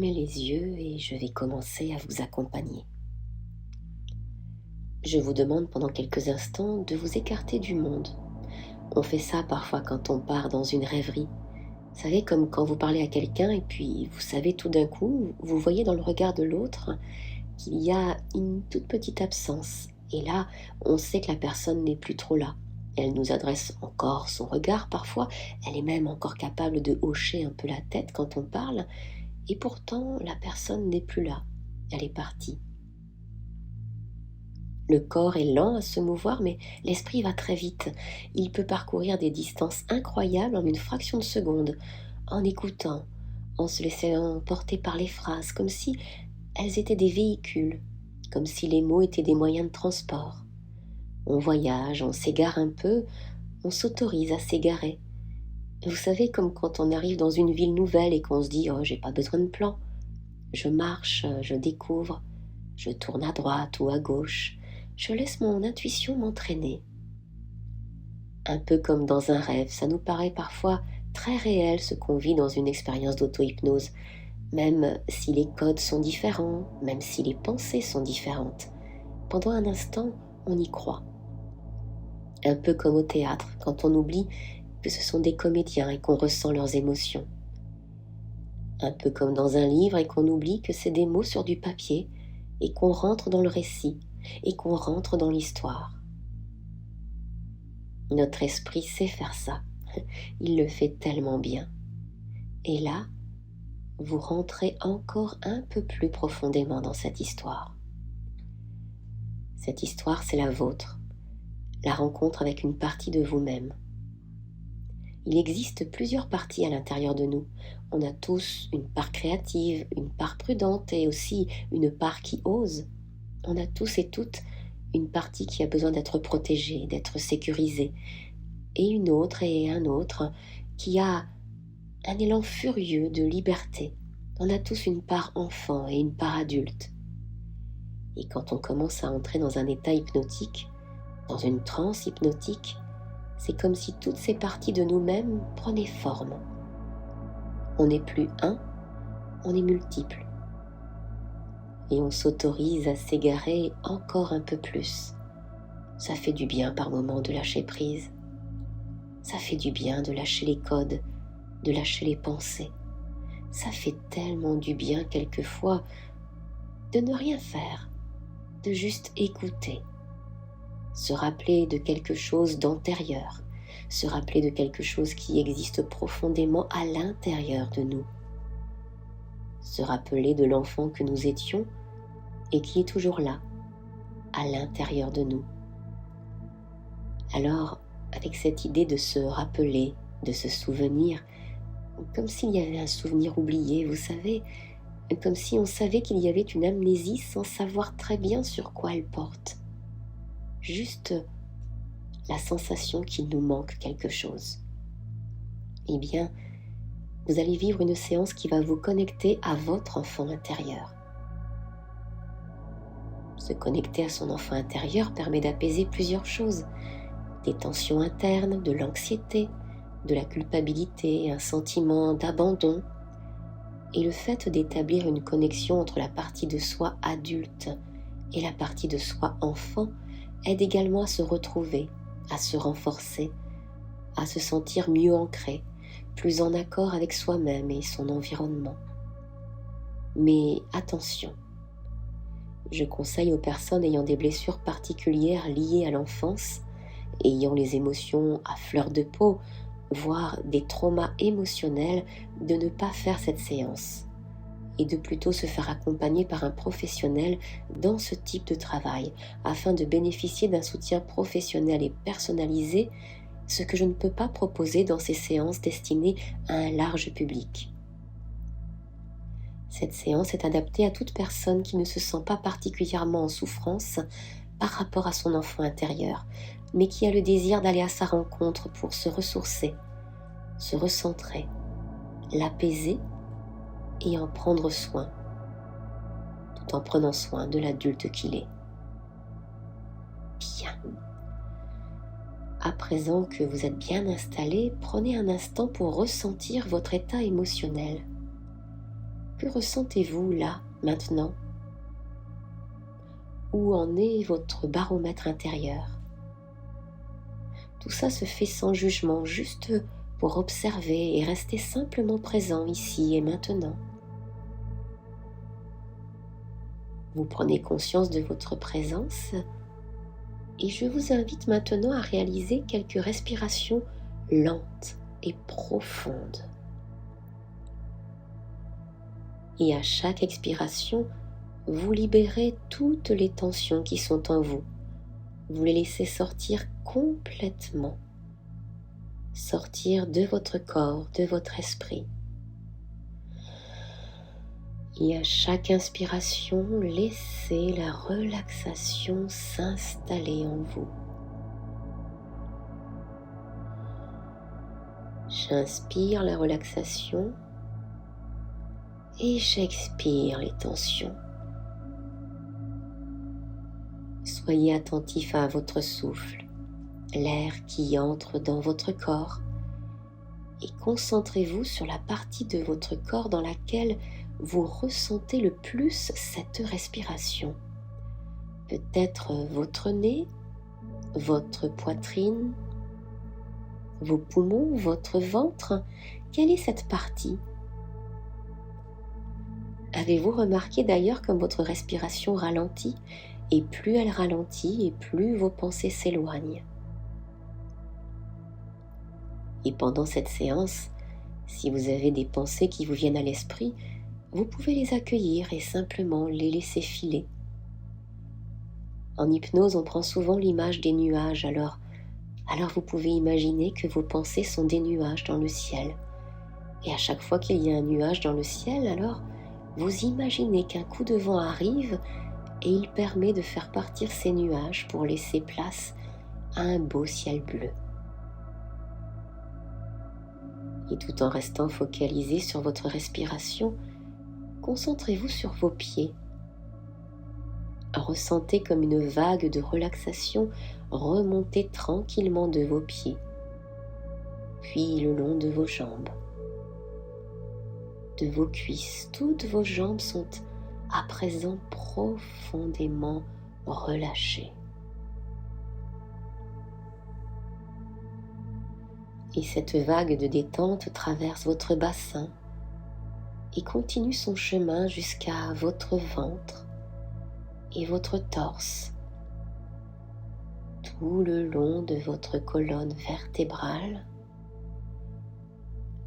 fermer les yeux et je vais commencer à vous accompagner. Je vous demande pendant quelques instants de vous écarter du monde. On fait ça parfois quand on part dans une rêverie. Vous savez, comme quand vous parlez à quelqu'un et puis vous savez tout d'un coup, vous voyez dans le regard de l'autre qu'il y a une toute petite absence. Et là, on sait que la personne n'est plus trop là. Elle nous adresse encore son regard parfois, elle est même encore capable de hocher un peu la tête quand on parle, et pourtant la personne n'est plus là, elle est partie. Le corps est lent à se mouvoir, mais l'esprit va très vite. Il peut parcourir des distances incroyables en une fraction de seconde, en écoutant, en se laissant porter par les phrases, comme si elles étaient des véhicules, comme si les mots étaient des moyens de transport. On voyage, on s'égare un peu, on s'autorise à s'égarer. Vous savez, comme quand on arrive dans une ville nouvelle et qu'on se dit « Oh, j'ai pas besoin de plan. Je marche, je découvre, je tourne à droite ou à gauche. Je laisse mon intuition m'entraîner. » Un peu comme dans un rêve, ça nous paraît parfois très réel ce qu'on vit dans une expérience d'auto-hypnose, même si les codes sont différents, même si les pensées sont différentes. Pendant un instant, on y croit. Un peu comme au théâtre, quand on oublie que ce sont des comédiens et qu'on ressent leurs émotions. Un peu comme dans un livre et qu'on oublie que c'est des mots sur du papier et qu'on rentre dans le récit et qu'on rentre dans l'histoire. Notre esprit sait faire ça, il le fait tellement bien. Et là, vous rentrez encore un peu plus profondément dans cette histoire. Cette histoire, c'est la vôtre, la rencontre avec une partie de vous-même. Il existe plusieurs parties à l'intérieur de nous. On a tous une part créative, une part prudente et aussi une part qui ose. On a tous et toutes une partie qui a besoin d'être protégée, d'être sécurisée, et une autre et un autre qui a un élan furieux de liberté. On a tous une part enfant et une part adulte. Et quand on commence à entrer dans un état hypnotique, dans une transe hypnotique, c'est comme si toutes ces parties de nous-mêmes prenaient forme. On n'est plus un, on est multiple. Et on s'autorise à s'égarer encore un peu plus. Ça fait du bien par moments de lâcher prise. Ça fait du bien de lâcher les codes, de lâcher les pensées. Ça fait tellement du bien quelquefois de ne rien faire, de juste écouter. Se rappeler de quelque chose d'antérieur, se rappeler de quelque chose qui existe profondément à l'intérieur de nous. Se rappeler de l'enfant que nous étions et qui est toujours là, à l'intérieur de nous. Alors, avec cette idée de se rappeler, de se souvenir, comme s'il y avait un souvenir oublié, vous savez, comme si on savait qu'il y avait une amnésie sans savoir très bien sur quoi elle porte. Juste la sensation qu'il nous manque quelque chose. Eh bien, vous allez vivre une séance qui va vous connecter à votre enfant intérieur. Se connecter à son enfant intérieur permet d'apaiser plusieurs choses. Des tensions internes, de l'anxiété, de la culpabilité, un sentiment d'abandon. Et le fait d'établir une connexion entre la partie de soi adulte et la partie de soi enfant aide également à se retrouver, à se renforcer, à se sentir mieux ancré, plus en accord avec soi-même et son environnement. Mais attention, je conseille aux personnes ayant des blessures particulières liées à l'enfance, ayant les émotions à fleur de peau, voire des traumas émotionnels, de ne pas faire cette séance et de plutôt se faire accompagner par un professionnel dans ce type de travail afin de bénéficier d'un soutien professionnel et personnalisé, ce que je ne peux pas proposer dans ces séances destinées à un large public. Cette séance est adaptée à toute personne qui ne se sent pas particulièrement en souffrance par rapport à son enfant intérieur, mais qui a le désir d'aller à sa rencontre pour se ressourcer, se recentrer, l'apaiser et en prendre soin, tout en prenant soin de l'adulte qu'il est. Bien. À présent que vous êtes bien installé, prenez un instant pour ressentir votre état émotionnel. Que ressentez-vous là, maintenant? Où en est votre baromètre intérieur? Tout ça se fait sans jugement, juste pour observer et rester simplement présent ici et maintenant. Vous prenez conscience de votre présence et je vous invite maintenant à réaliser quelques respirations lentes et profondes. Et à chaque expiration, vous libérez toutes les tensions qui sont en vous. Vous les laissez sortir complètement, sortir de votre corps, de votre esprit. Et à chaque inspiration, laissez la relaxation s'installer en vous. J'inspire la relaxation et j'expire les tensions. Soyez attentif à votre souffle, l'air qui entre dans votre corps, et concentrez-vous sur la partie de votre corps dans laquelle vous ressentez le plus cette respiration. Peut-être votre nez, votre poitrine, vos poumons, votre ventre. Quelle est cette partie? Avez-vous remarqué d'ailleurs comme votre respiration ralentit? Et plus elle ralentit, et plus vos pensées s'éloignent. Et pendant cette séance, si vous avez des pensées qui vous viennent à l'esprit, vous pouvez les accueillir et simplement les laisser filer. En hypnose, on prend souvent l'image des nuages, alors vous pouvez imaginer que vos pensées sont des nuages dans le ciel. Et à chaque fois qu'il y a un nuage dans le ciel, alors vous imaginez qu'un coup de vent arrive et il permet de faire partir ces nuages pour laisser place à un beau ciel bleu. Et tout en restant focalisé sur votre respiration, concentrez-vous sur vos pieds. Ressentez comme une vague de relaxation remonter tranquillement de vos pieds, puis le long de vos jambes, de vos cuisses. Toutes vos jambes sont à présent profondément relâchées. Et cette vague de détente traverse votre bassin et continue son chemin jusqu'à votre ventre et votre torse, tout le long de votre colonne vertébrale.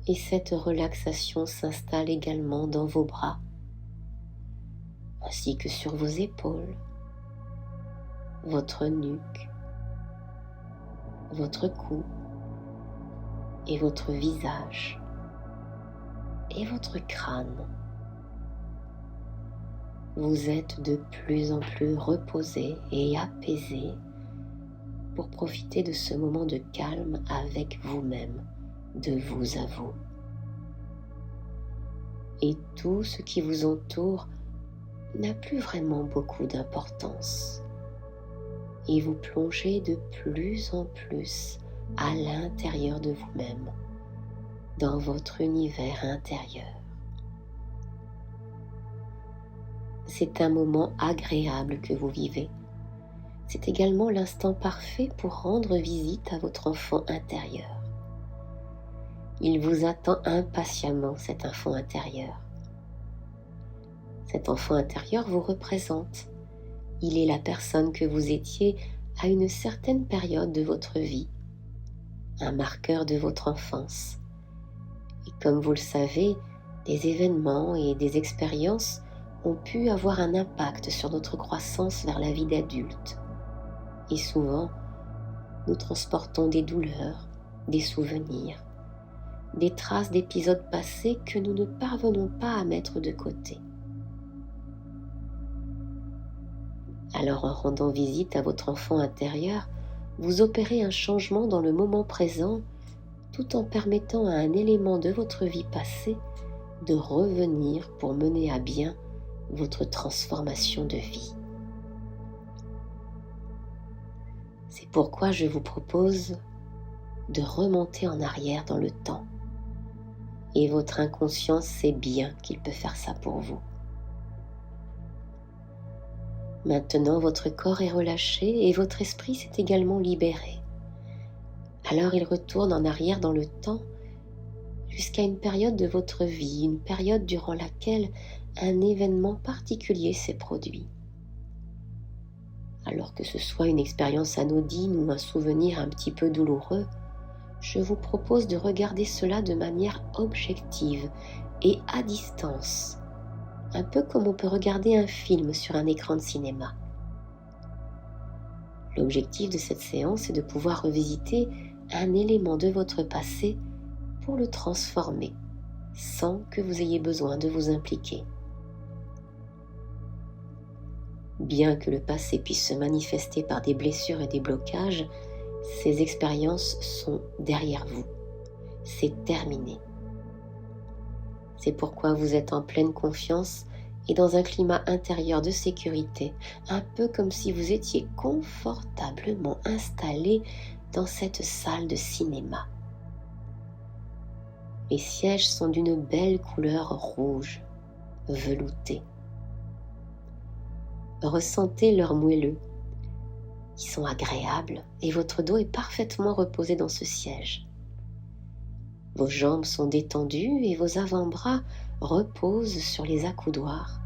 Et cette relaxation s'installe également dans vos bras, ainsi que sur vos épaules, votre nuque, votre cou et votre visage et votre crâne. Vous êtes de plus en plus reposé et apaisé pour profiter de ce moment de calme avec vous-même, de vous à vous. Et tout ce qui vous entoure n'a plus vraiment beaucoup d'importance. Et vous plongez de plus en plus à l'intérieur de vous-même, dans votre univers intérieur. C'est un moment agréable que vous vivez. C'est également l'instant parfait pour rendre visite à votre enfant intérieur. Il vous attend impatiemment, cet enfant intérieur. Cet enfant intérieur vous représente. Il est la personne que vous étiez à une certaine période de votre vie, un marqueur de votre enfance. Et comme vous le savez, des événements et des expériences ont pu avoir un impact sur notre croissance vers la vie d'adulte. Et souvent, nous transportons des douleurs, des souvenirs, des traces d'épisodes passés que nous ne parvenons pas à mettre de côté. Alors, en rendant visite à votre enfant intérieur, vous opérez un changement dans le moment présent, tout en permettant à un élément de votre vie passée de revenir pour mener à bien votre transformation de vie. C'est pourquoi je vous propose de remonter en arrière dans le temps Et votre inconscient sait bien qu'il peut faire ça pour vous. Maintenant, votre corps est relâché et votre esprit s'est également libéré. Alors il retourne en arrière dans le temps jusqu'à une période de votre vie, une période durant laquelle un événement particulier s'est produit. Alors que ce soit une expérience anodine ou un souvenir un petit peu douloureux, je vous propose de regarder cela de manière objective et à distance, un peu comme on peut regarder un film sur un écran de cinéma. L'objectif de cette séance est de pouvoir revisiter un élément de votre passé pour le transformer, sans que vous ayez besoin de vous impliquer. Bien que le passé puisse se manifester par des blessures et des blocages, ces expériences sont derrière vous. C'est terminé. C'est pourquoi vous êtes en pleine confiance et dans un climat intérieur de sécurité, un peu comme si vous étiez confortablement installé dans cette salle de cinéma. Les sièges sont d'une belle couleur rouge, velouté. Ressentez leur moelleux. Ils sont agréables et votre dos est parfaitement reposé dans ce siège. Vos jambes sont détendues et vos avant-bras reposent sur les accoudoirs.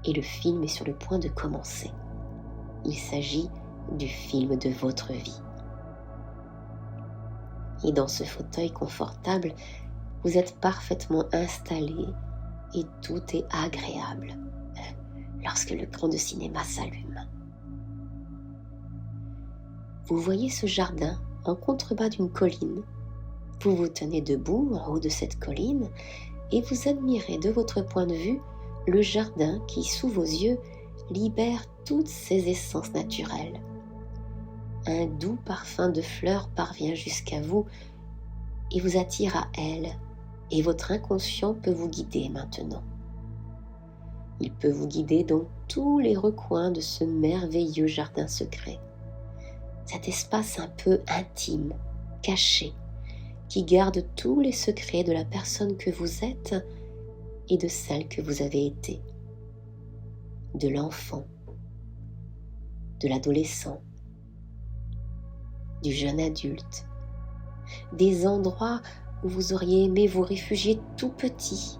Et le film est sur le point de commencer. Il s'agit du film de votre vie. Et dans ce fauteuil confortable, vous êtes parfaitement installé et tout est agréable lorsque l'écran de cinéma s'allume. Vous voyez ce jardin en contrebas d'une colline. Vous vous tenez debout en haut de cette colline et vous admirez de votre point de vue le jardin qui, sous vos yeux, libère toutes ses essences naturelles. Un doux parfum de fleurs parvient jusqu'à vous et vous attire à elle, et votre inconscient peut vous guider maintenant. Il peut vous guider dans tous les recoins de ce merveilleux jardin secret. Cet espace un peu intime, caché, qui garde tous les secrets de la personne que vous êtes et de celle que vous avez été, de l'enfant, de l'adolescent, du jeune adulte, des endroits où vous auriez aimé vous réfugier tout petit,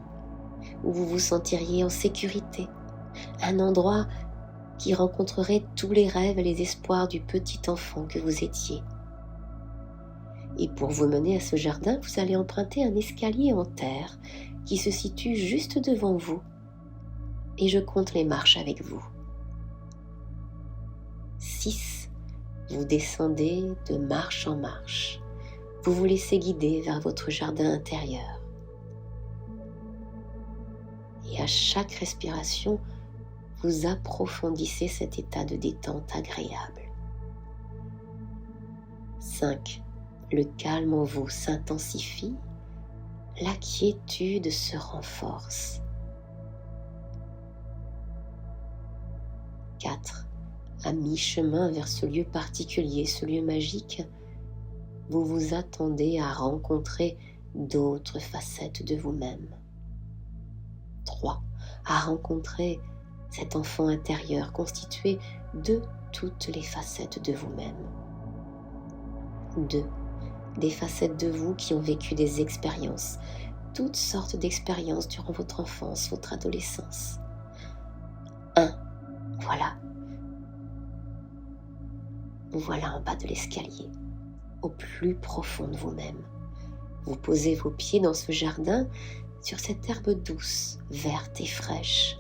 où vous vous sentiriez en sécurité, un endroit qui rencontrerait tous les rêves et les espoirs du petit enfant que vous étiez. Et pour vous mener à ce jardin, vous allez emprunter un escalier en terre qui se situe juste devant vous, et je compte les marches avec vous. 6. Vous descendez de marche en marche. Vous vous laissez guider vers votre jardin intérieur. Et à chaque respiration, vous approfondissez cet état de détente agréable. 5. Le calme en vous s'intensifie, la quiétude se renforce. 4. À mi-chemin vers ce lieu particulier, ce lieu magique, vous vous attendez à rencontrer d'autres facettes de vous-même. 3. À rencontrer cet enfant intérieur constitué de toutes les facettes de vous-même. 2. Des facettes de vous qui ont vécu des expériences, toutes sortes d'expériences durant votre enfance, votre adolescence. 1. Voilà. Vous voilà en bas de l'escalier, au plus profond de vous-même. Vous posez vos pieds dans ce jardin, sur cette herbe douce, verte et fraîche,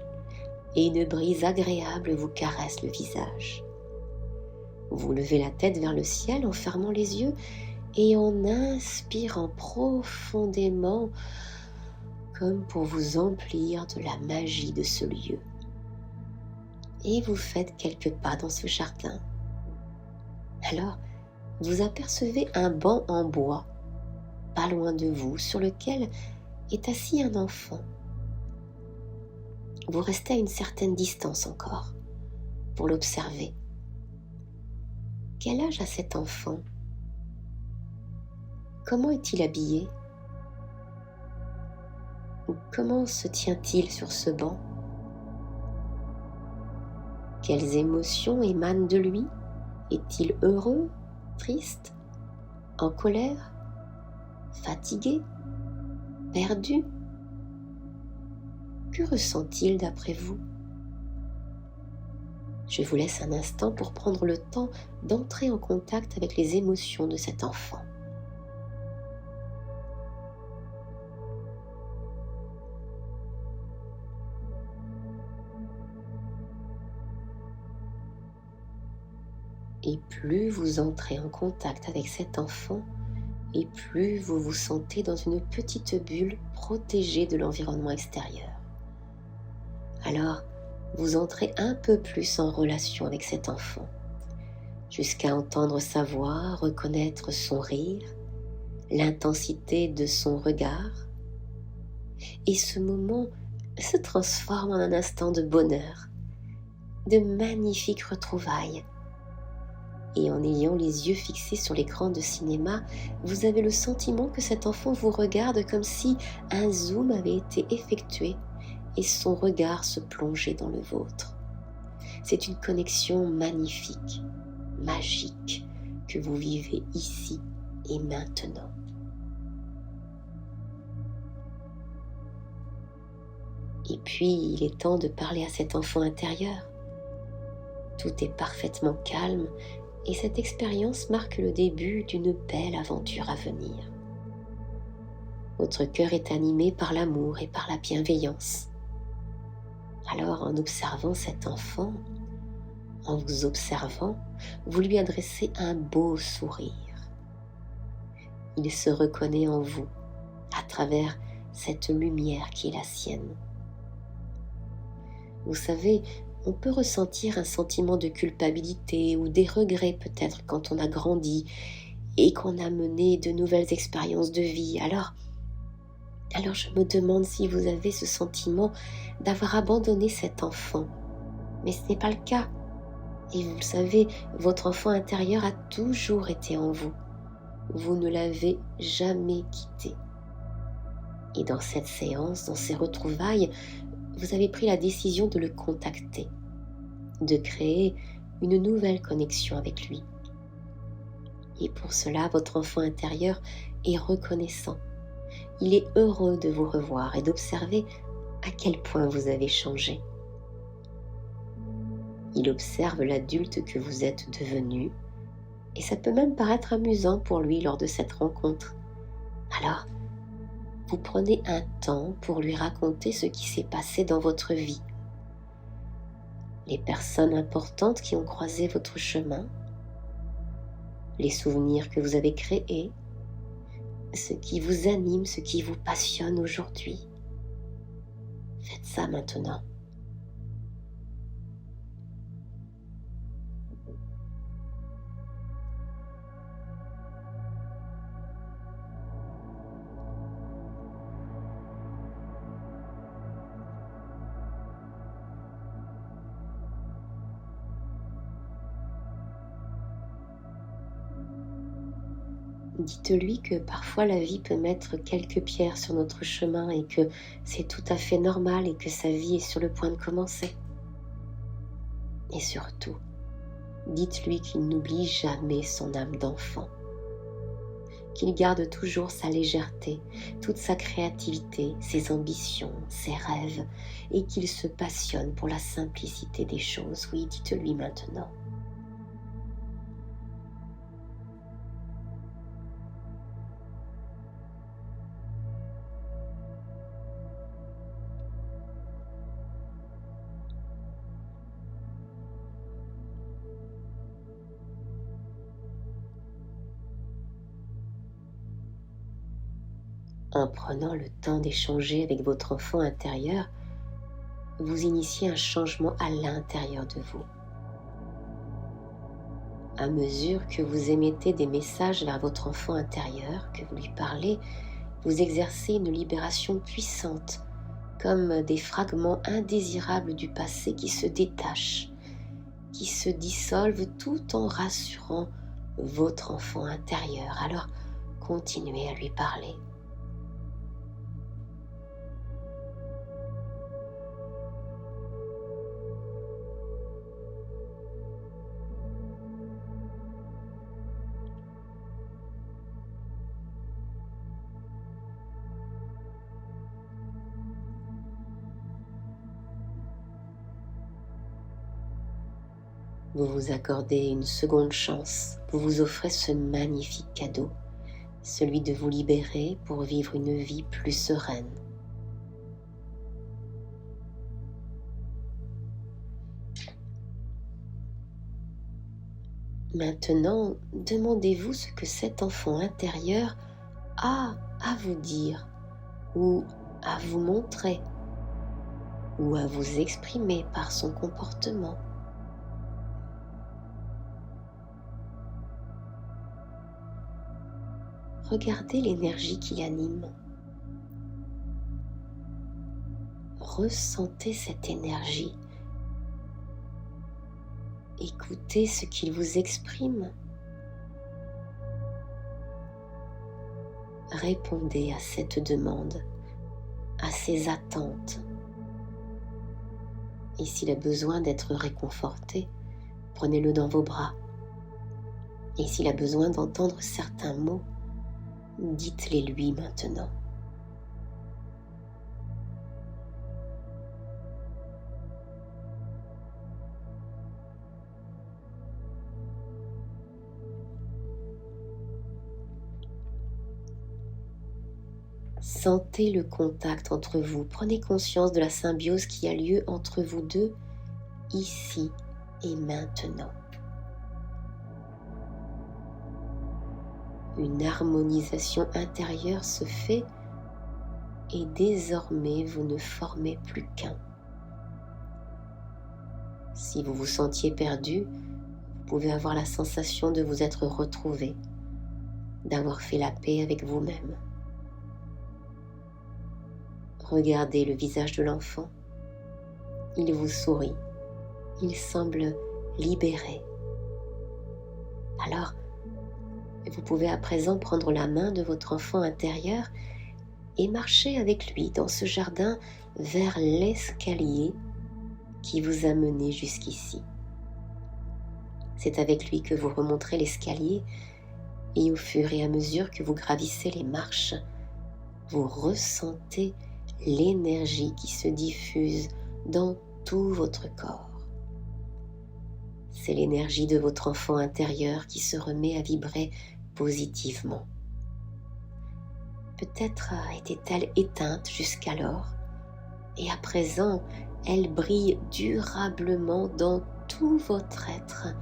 et une brise agréable vous caresse le visage. Vous levez la tête vers le ciel en fermant les yeux et en inspirant profondément, comme pour vous emplir de la magie de ce lieu. Et vous faites quelques pas dans ce jardin. Alors, vous apercevez un banc en bois, pas loin de vous, sur lequel est assis un enfant. Vous restez à une certaine distance encore pour l'observer. Quel âge a cet enfant? Comment est-il habillé? Comment se tient-il sur ce banc? Quelles émotions émanent de lui? Est-il heureux, triste, en colère, fatigué, perdu? Que ressent-il d'après vous? Je vous laisse un instant pour prendre le temps d'entrer en contact avec les émotions de cet enfant. Et plus vous entrez en contact avec cet enfant, et plus vous vous sentez dans une petite bulle protégée de l'environnement extérieur. Alors, vous entrez un peu plus en relation avec cet enfant, jusqu'à entendre sa voix, reconnaître son rire, l'intensité de son regard. Et ce moment se transforme en un instant de bonheur, de magnifiques retrouvailles. Et en ayant les yeux fixés sur l'écran de cinéma, vous avez le sentiment que cet enfant vous regarde comme si un zoom avait été effectué et son regard se plongeait dans le vôtre. C'est une connexion magnifique, magique, que vous vivez ici et maintenant. Et puis, il est temps de parler à cet enfant intérieur. Tout est parfaitement calme et cette expérience marque le début d'une belle aventure à venir. Votre cœur est animé par l'amour et par la bienveillance. Alors, en observant cet enfant, en vous observant, vous lui adressez un beau sourire. Il se reconnaît en vous, à travers cette lumière qui est la sienne. Vous savez, on peut ressentir un sentiment de culpabilité ou des regrets peut-être quand on a grandi et qu'on a mené de nouvelles expériences de vie. Alors je me demande si vous avez ce sentiment d'avoir abandonné cet enfant. Mais ce n'est pas le cas. Et vous le savez, votre enfant intérieur a toujours été en vous. Vous ne l'avez jamais quitté. Et dans cette séance, dans ces retrouvailles, vous avez pris la décision de le contacter, de créer une nouvelle connexion avec lui. Et pour cela, votre enfant intérieur est reconnaissant. Il est heureux de vous revoir et d'observer à quel point vous avez changé. Il observe l'adulte que vous êtes devenu et ça peut même paraître amusant pour lui lors de cette rencontre. Alors, vous prenez un temps pour lui raconter ce qui s'est passé dans votre vie, les personnes importantes qui ont croisé votre chemin, les souvenirs que vous avez créés, ce qui vous anime, ce qui vous passionne aujourd'hui. Faites ça maintenant. Dites-lui que parfois la vie peut mettre quelques pierres sur notre chemin et que c'est tout à fait normal et que sa vie est sur le point de commencer. Et surtout, dites-lui qu'il n'oublie jamais son âme d'enfant, qu'il garde toujours sa légèreté, toute sa créativité, ses ambitions, ses rêves et qu'il se passionne pour la simplicité des choses. Oui, dites-lui maintenant. En prenant le temps d'échanger avec votre enfant intérieur, vous initiez un changement à l'intérieur de vous. À mesure que vous émettez des messages vers votre enfant intérieur, que vous lui parlez, vous exercez une libération puissante, comme des fragments indésirables du passé qui se détachent, qui se dissolvent tout en rassurant votre enfant intérieur. Alors, continuez à lui parler. Vous vous accordez une seconde chance, vous vous offrez ce magnifique cadeau, celui de vous libérer pour vivre une vie plus sereine. Maintenant, demandez-vous ce que cet enfant intérieur a à vous dire, ou à vous montrer, ou à vous exprimer par son comportement. Regardez l'énergie qui l'anime. Ressentez cette énergie. Écoutez ce qu'il vous exprime. Répondez à cette demande, à ses attentes. Et s'il a besoin d'être réconforté, prenez-le dans vos bras. Et s'il a besoin d'entendre certains mots, dites-les lui maintenant. Sentez le contact entre vous. Prenez conscience de la symbiose qui a lieu entre vous deux, ici et maintenant. Une harmonisation intérieure se fait et désormais vous ne formez plus qu'un. Si vous vous sentiez perdu, vous pouvez avoir la sensation de vous être retrouvé, d'avoir fait la paix avec vous-même. Regardez le visage de l'enfant. Il vous sourit. Il semble libéré. Alors, vous pouvez à présent prendre la main de votre enfant intérieur et marcher avec lui dans ce jardin vers l'escalier qui vous a mené jusqu'ici. C'est avec lui que vous remonterez l'escalier et au fur et à mesure que vous gravissez les marches, vous ressentez l'énergie qui se diffuse dans tout votre corps. C'est l'énergie de votre enfant intérieur qui se remet à vibrer positivement. Peut-être était-elle éteinte jusqu'alors, et à présent, elle brille durablement dans tout votre être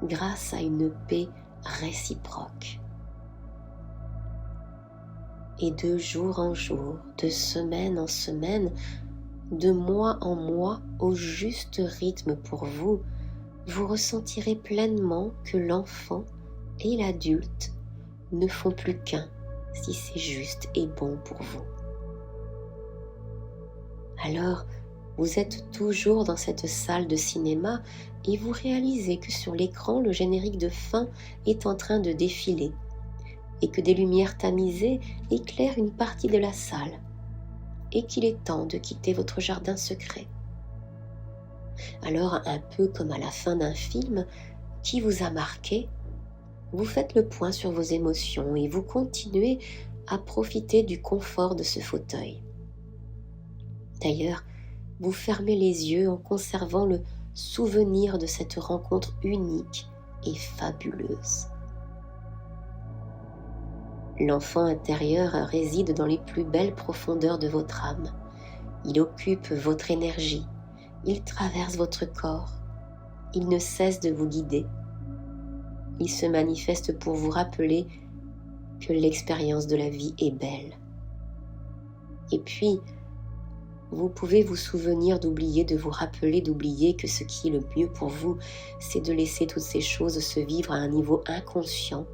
grâce à une paix réciproque. Et de jour en jour, de semaine en semaine, de mois en mois, au juste rythme pour vous, vous ressentirez pleinement que l'enfant et l'adulte ne font plus qu'un si c'est juste et bon pour vous. Alors, vous êtes toujours dans cette salle de cinéma et vous réalisez que sur l'écran, le générique de fin est en train de défiler et que des lumières tamisées éclairent une partie de la salle et qu'il est temps de quitter votre jardin secret. Alors, un peu comme à la fin d'un film qui vous a marqué, vous faites le point sur vos émotions et vous continuez à profiter du confort de ce fauteuil. D'ailleurs, vous fermez les yeux en conservant le souvenir de cette rencontre unique et fabuleuse. L'enfant intérieur réside dans les plus belles profondeurs de votre âme. Il occupe votre énergie, il traverse votre corps, il ne cesse de vous guider. Il se manifeste pour vous rappeler que l'expérience de la vie est belle. Et puis, vous pouvez vous souvenir d'oublier, de vous rappeler d'oublier que ce qui est le mieux pour vous, c'est de laisser toutes ces choses se vivre à un niveau inconscient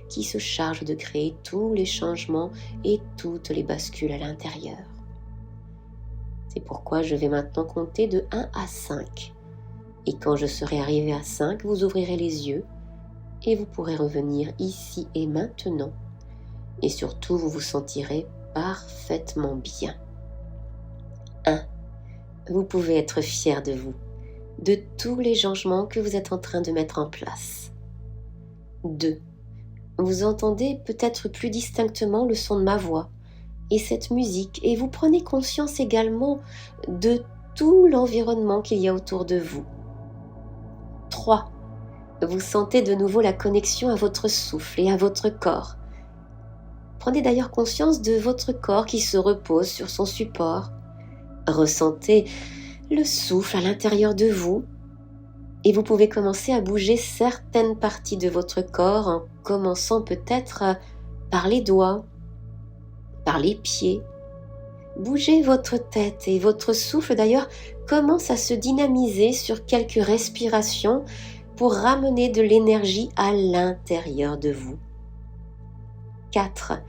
qui se charge de créer tous les changements et toutes les bascules à l'intérieur. C'est pourquoi je vais maintenant compter de 1 à 5. Et quand je serai arrivé à 5, vous ouvrirez les yeux et vous pourrez revenir ici et maintenant. Et surtout, vous vous sentirez parfaitement bien. 1. Vous pouvez être fier de vous, de tous les changements que vous êtes en train de mettre en place. 2. Vous entendez peut-être plus distinctement le son de ma voix et cette musique, et vous prenez conscience également de tout l'environnement qu'il y a autour de vous. 3. Vous sentez de nouveau la connexion à votre souffle et à votre corps. Prenez d'ailleurs conscience de votre corps qui se repose sur son support. Ressentez le souffle à l'intérieur de vous et vous pouvez commencer à bouger certaines parties de votre corps en commençant peut-être par les doigts, par les pieds. Bougez votre tête et votre souffle d'ailleurs commence à se dynamiser sur quelques respirations pour ramener de l'énergie à l'intérieur de vous. 4.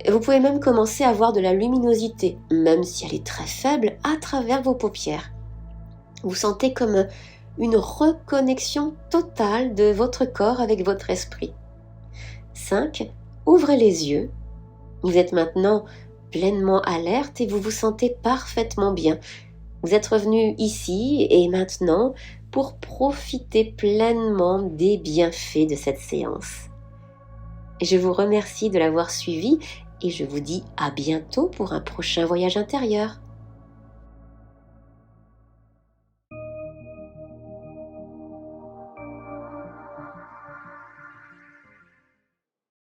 Vous pouvez même commencer à voir de la luminosité, même si elle est très faible, à travers vos paupières. Vous sentez comme une reconnexion totale de votre corps avec votre esprit. 5. Ouvrez les yeux. Vous êtes maintenant pleinement alerte et vous vous sentez parfaitement bien. Vous êtes revenu ici et maintenant pour profiter pleinement des bienfaits de cette séance. Je vous remercie de l'avoir suivi et je vous dis à bientôt pour un prochain voyage intérieur.